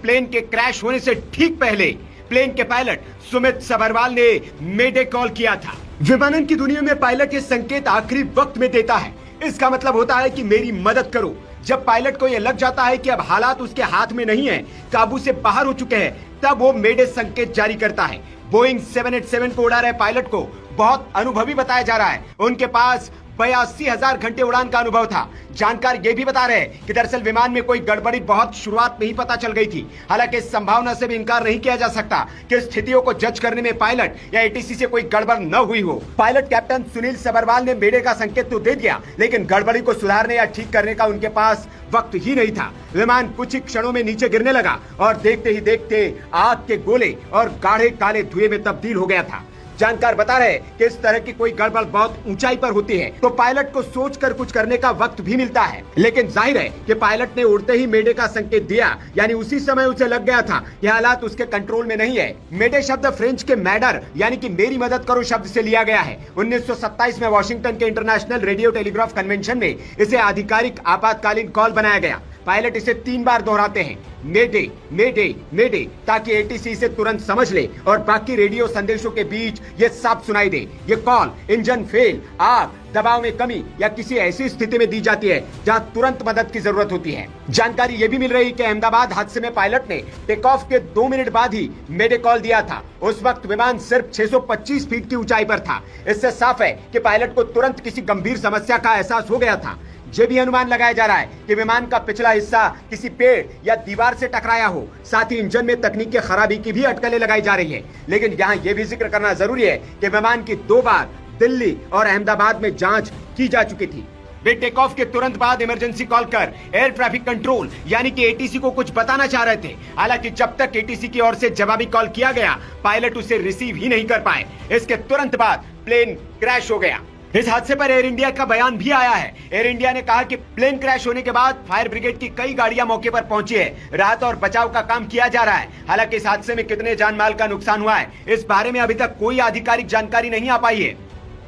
Plane के crash होने से ठीक पहले प्लेन के पायलट सुमित सबरवाल ने मेडे कॉल किया था। विमानन की दुनिया में पायलट ये संकेत आखिरी वक्त में देता है। इसका मतलब होता है कि मेरी मदद करो। जब पायलट को यह लग जाता है कि अब हालात उसके हाथ में नहीं है, काबू से बाहर हो चुके हैं, तब वो मेडे संकेत जारी करता है। बोइंग 787 को उड़ा रहे पायलट को बहुत अनुभवी बताया जा रहा है। उनके पास 82,000 घंटे उड़ान का अनुभव था। जानकार ये भी बता रहे हैं कि दरअसल विमान में कोई गड़बड़ी बहुत शुरुआत में ही पता चल गई थी। हालांकि इस संभावना से भी इनकार नहीं किया जा सकता कि स्थितियों को जज करने में पायलट या एटीसी से कोई गड़बड़ न हुई हो। पायलट कैप्टन सुनील सबरवाल ने मेडे का संकेत तो दे दिया, लेकिन गड़बड़ी को सुधारने या ठीक करने का उनके पास वक्त ही नहीं था। विमान कुछ ही क्षणों में नीचे गिरने लगा और देखते ही देखते आग के गोले और गाढ़े काले धुएं में तब्दील हो गया था। जानकार बता रहे कि इस तरह की कोई गड़बड़ बहुत ऊंचाई पर होती है तो पायलट को सोचकर कुछ करने का वक्त भी मिलता है, लेकिन जाहिर है कि पायलट ने उड़ते ही मेडे का संकेत दिया, यानी उसी समय उसे लग गया था कि हालात उसके कंट्रोल में नहीं है। मेडे शब्द फ्रेंच के मैडर यानी कि मेरी मदद करो शब्द से लिया गया है। 1927 में वॉशिंगटन के इंटरनेशनल रेडियो टेलीग्राफ कन्वेंशन में इसे आधिकारिक आपातकालीन कॉल बनाया गया। पायलट इसे 3 बार दोहराते हैं, मेडे मेडे मेडे, ताकि एटीसी इसे तुरंत समझ ले और बाकी रेडियो संदेशों के बीच ये साफ सुनाई दे। ये कॉल इंजन फेल, आग, दबाव में कमी या किसी ऐसी स्थिति में दी जाती है जहां तुरंत मदद की जरूरत होती है। जानकारी ये भी मिल रही कि अहमदाबाद हादसे में पायलट ने टेक ऑफ के 2 मिनट बाद ही मेडे कॉल दिया था। उस वक्त विमान सिर्फ 625 फीट की ऊंचाई पर था। इससे साफ है कि पायलट को तुरंत किसी गंभीर समस्या का एहसास हो गया था। ये भी अनुमान लगाया जा रहा है कि विमान का पिछला हिस्सा किसी पेड़ या दीवार से टकराया हो। साथ ही इंजन में तकनीकी खराबी की भी अटकलें लगाई जा रही है। लेकिन यहाँ ये भी जिक्र करना जरूरी है कि विमान की 2 बार दिल्ली और अहमदाबाद में जांच की जा चुकी थी। वे टेक ऑफ के तुरंत बाद इमरजेंसी कॉल कर एयर ट्रैफिक कंट्रोल यानी कि एटीसी को कुछ बताना चाह रहे थे। हालांकि जब तक एटीसी की ओर से जवाबी कॉल किया गया, पायलट उसे रिसीव ही नहीं कर पाए। इसके तुरंत बाद प्लेन क्रैश हो गया। इस हादसे पर एयर इंडिया का बयान भी आया है। एयर इंडिया ने कहा कि प्लेन क्रैश होने के बाद फायर ब्रिगेड की कई गाड़ियां मौके पर पहुंची है। राहत और बचाव का काम किया जा रहा है। हालांकि इस हादसे में कितने जान माल का नुकसान हुआ है, इस बारे में अभी तक कोई आधिकारिक जानकारी नहीं आ पाई है।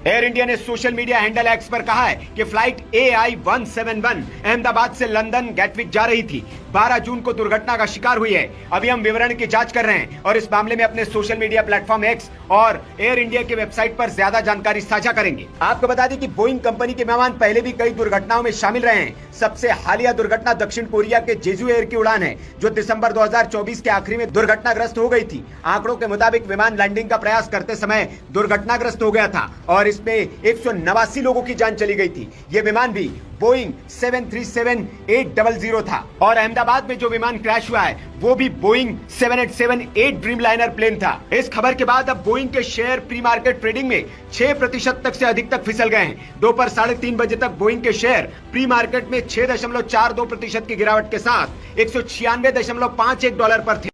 एयर इंडिया ने सोशल मीडिया हैंडल एक्स पर कहा है कि फ्लाइट AI-171 अहमदाबाद से लंदन गैटविक जा रही थी। 12 जून को दुर्घटना का शिकार हुई है। अभी हम विवरण की जांच कर रहे हैं और इस मामले में अपने सोशल मीडिया प्लेटफॉर्म एक्स और एयर इंडिया के वेबसाइट पर ज्यादा जानकारी साझा करेंगे। आपको बता दें कि बोइंग कंपनी के विमान पहले भी कई दुर्घटनाओं में शामिल रहे हैं। सबसे हालिया दुर्घटना दक्षिण कोरिया के जेजू एयर की उड़ान है, जो दिसंबर 2024 के आखिरी में दुर्घटनाग्रस्त हो गई थी। आंकड़ों के मुताबिक विमान लैंडिंग का प्रयास करते समय दुर्घटनाग्रस्त हो गया था और इसमें 189 लोगों की जान चली गई थी। ये विमान भी बोइंग 737-800 था और अहमदाबाद में जो विमान क्रैश हुआ है वो भी बोइंग 787-8 ड्रीमलाइनर प्लेन था। इस खबर के बाद अब बोइंग के शेयर प्री मार्केट ट्रेडिंग में 6% तक से अधिक तक फिसल गए हैं। दोपहर 3:30 बजे तक बोइंग के शेयर प्री मार्केट में 6.42% की गिरावट के साथ $196.51 पर थे।